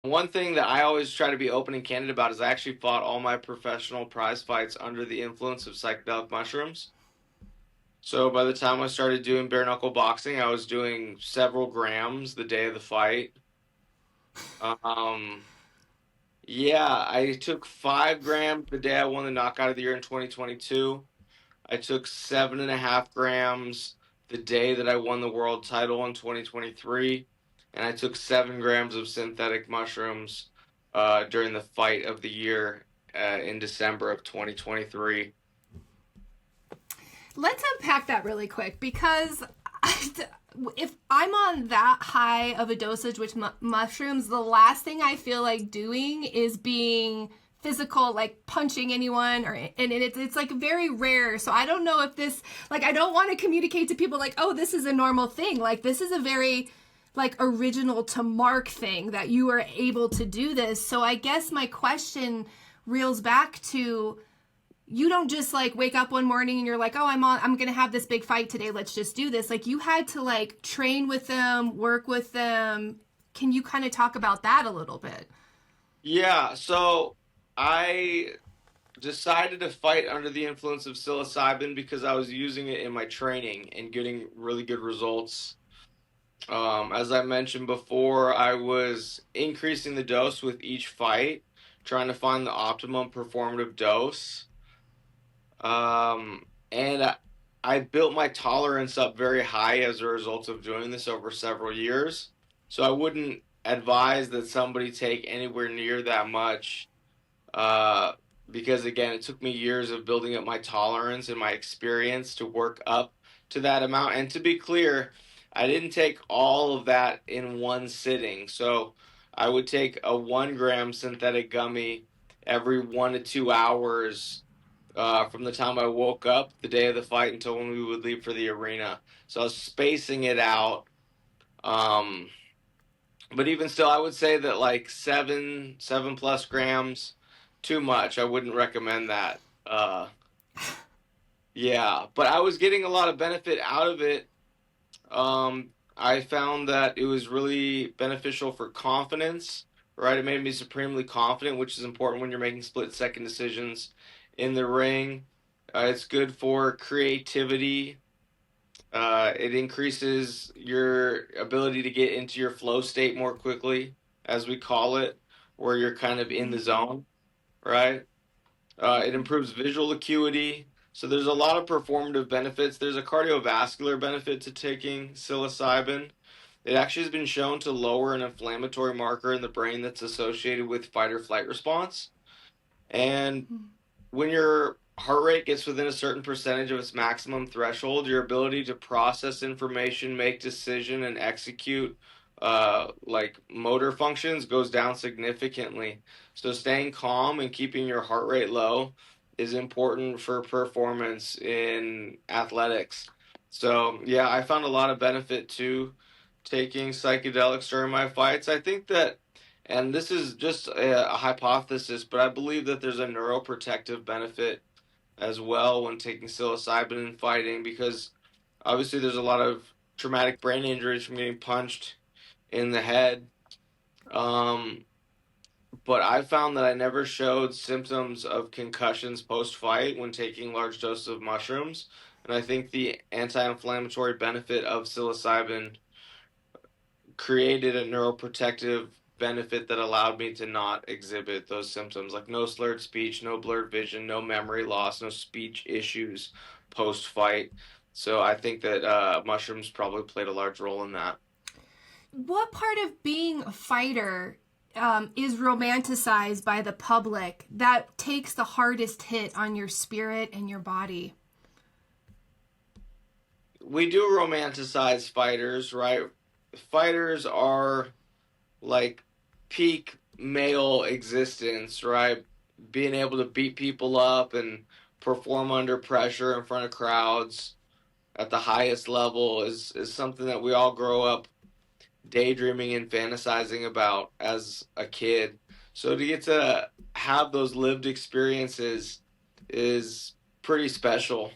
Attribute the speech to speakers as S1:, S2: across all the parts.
S1: One thing that I always try to be open and candid about is I actually fought all my professional prize fights under the influence of psychedelic mushrooms. So by the time I started doing bare knuckle boxing, I was doing several grams the day of the fight. Um, yeah, I took 5 grams the day I won the knockout of the year in 2022. I took 7.5 grams the day that I won the world title in 2023, and I took 7 grams of synthetic mushrooms during the fight of the year in December of 2023.
S2: Let's unpack that really quick because if I'm on that high of a dosage with mushrooms, the last thing I feel like doing is being physical, like punching anyone, or and it's like very rare. So I don't know if this, like, I don't want to communicate to people like, oh, this is a normal thing. Like, this is a very like original to Mark thing that you are able to do this. So I guess my question reels back to, you don't just like wake up one morning and you're like, oh, I'm gonna have this big fight today, let's just do this. Like, you had to like train with them, work with them. Can you kind of talk about that a little bit?
S1: Yeah, so I decided to fight under the influence of psilocybin because I was using it in my training and getting really good results. As I mentioned before, I was increasing the dose with each fight, trying to find the optimum performative dose. And I built my tolerance up very high as a result of doing this over several years. So I wouldn't advise that somebody take anywhere near that much, uh, because again, it took me years of building up my tolerance and my experience to work up to that amount. And to be clear, I didn't take all of that in one sitting. So I would take a 1 gram synthetic gummy every 1 to 2 hours from the time I woke up the day of the fight until when we would leave for the arena. So I was spacing it out. Um, but even still, I would say that like 7 plus grams, too much. I wouldn't recommend that. Yeah, but I was getting a lot of benefit out of it. I found that it was really beneficial for confidence, right? It made me supremely confident, which is important when you're making split second decisions in the ring. It's good for creativity. It increases your ability to get into your flow state more quickly, as we call it, where you're kind of in the zone, right? It improves visual acuity. So there's a lot of performative benefits. There's a cardiovascular benefit to taking psilocybin. It actually has been shown to lower an inflammatory marker in the brain that's associated with fight or flight response. And when your heart rate gets within a certain percentage of its maximum threshold, your ability to process information, make decision, and execute like motor functions goes down significantly. So staying calm and keeping your heart rate low is important for performance in athletics. So yeah, I found a lot of benefit to taking psychedelics during my fights. I think that, and this is just a hypothesis, but I believe that there's a neuroprotective benefit as well when taking psilocybin and fighting, because obviously there's a lot of traumatic brain injuries from getting punched in the head. Um, but I found that I never showed symptoms of concussions post fight when taking large doses of mushrooms. And I think the anti inflammatory benefit of psilocybin created a neuroprotective benefit that allowed me to not exhibit those symptoms, like no slurred speech, no blurred vision, no memory loss, no speech issues post fight. So I think that mushrooms probably played a large role in that.
S2: What part of being a fighter is romanticized by the public that takes the hardest hit on your spirit and your body?
S1: We do romanticize fighters, right? Fighters are like peak male existence, right? Being able to beat people up and perform under pressure in front of crowds at the highest level is something that we all grow up daydreaming and fantasizing about as a kid. So to get to have those lived experiences is pretty special.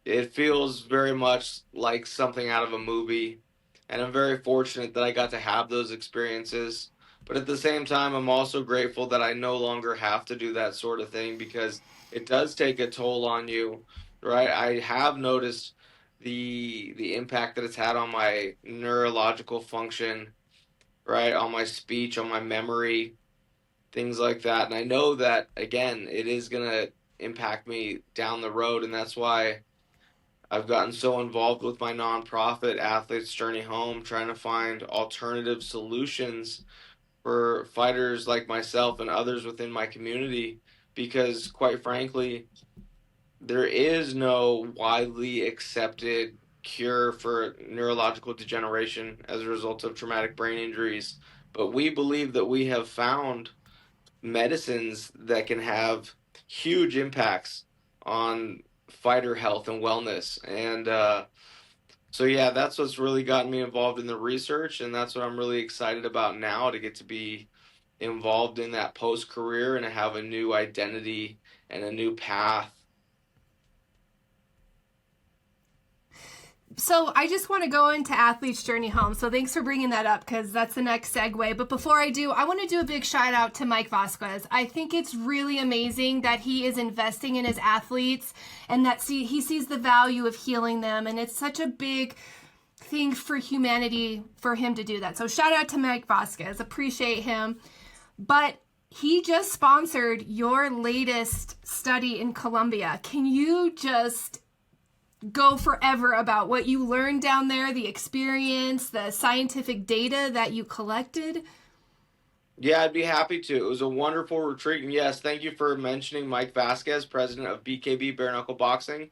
S1: It feels very much like something out of a movie, and I'm very fortunate that I got to have those experiences. But at the same time, I'm also grateful that I no longer have to do that sort of thing because it does take a toll on you, right? I have noticed the impact that it's had on my neurological function, right? On my speech, on my memory, things like that. And I know that again, it is gonna impact me down the road, and that's why I've gotten so involved with my nonprofit, Athletes Journey Home, trying to find alternative solutions for fighters like myself and others within my community because, quite frankly, there is no widely accepted cure for neurological degeneration as a result of traumatic brain injuries. But we believe that we have found medicines that can have huge impacts on fighter health and wellness. And so, yeah, that's what's really gotten me involved in the research. And that's what I'm really excited about now to get to be involved in that post career and have a new identity and a new path.
S2: So I just want to go into Athlete's Journey Home. So thanks for bringing that up because that's the next segue. But before I do, I want to do a big shout out to Mike Vasquez. I think it's really amazing that he is investing in his athletes and that he sees the value of healing them. And it's such a big thing for humanity for him to do that. So shout out to Mike Vasquez. Appreciate him. But he just sponsored your latest study in Colombia. Can you just go forever about what you learned down there, the experience, the scientific data that you collected?
S1: Yeah, I'd be happy to. It was a wonderful retreat. And yes, thank you for mentioning Mike Vasquez, president of BKB Bare Knuckle Boxing.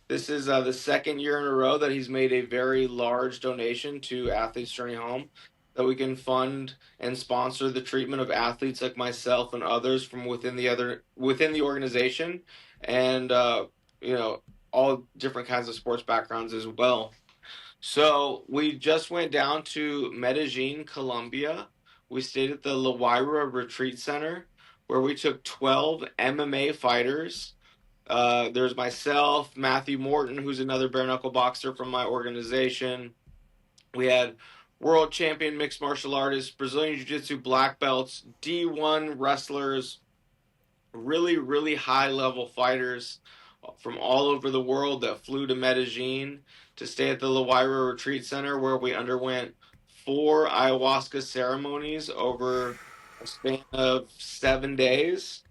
S1: This is the second year in a row that he's made a very large donation to Athletes Journey Home that we can fund and sponsor the treatment of athletes like myself and others from within the organization, and you know, all different kinds of sports backgrounds as well. So we just went down to Medellin, Colombia. We stayed at the La Guaira Retreat Center where we took 12 MMA fighters. There's myself, Matthew Morton, who's another bare knuckle boxer from my organization. We had world champion mixed martial artists, Brazilian Jiu Jitsu black belts, D1 wrestlers, really, really high level fighters from all over the world that flew to Medellin to stay at the La Guaira Retreat Center where we underwent 4 ayahuasca ceremonies over a span of 7 days.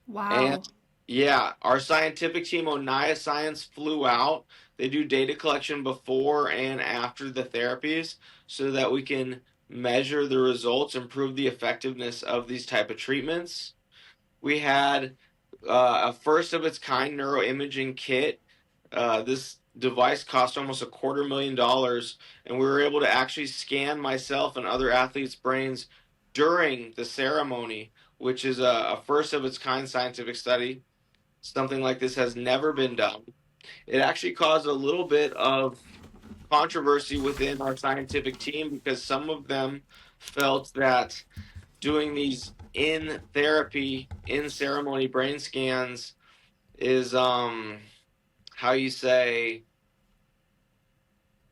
S1: And
S2: Wow.
S1: yeah, our scientific team, Onaya Science, flew out. They do data collection before and after the therapies so that we can measure the results, improve the effectiveness of these type of treatments. We had a first of its kind neuroimaging kit. This device cost almost $250,000, and we were able to actually scan myself and other athletes' brains during the ceremony, which is a first of its kind scientific study. Something like this has never been done. It actually caused a little bit of controversy within our scientific team because some of them felt that doing these in therapy, in ceremony brain scans is how you say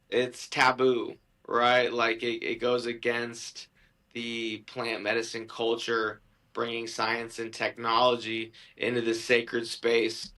S1: it's taboo, right? Like it goes against the plant medicine culture, bringing science and technology into this sacred space.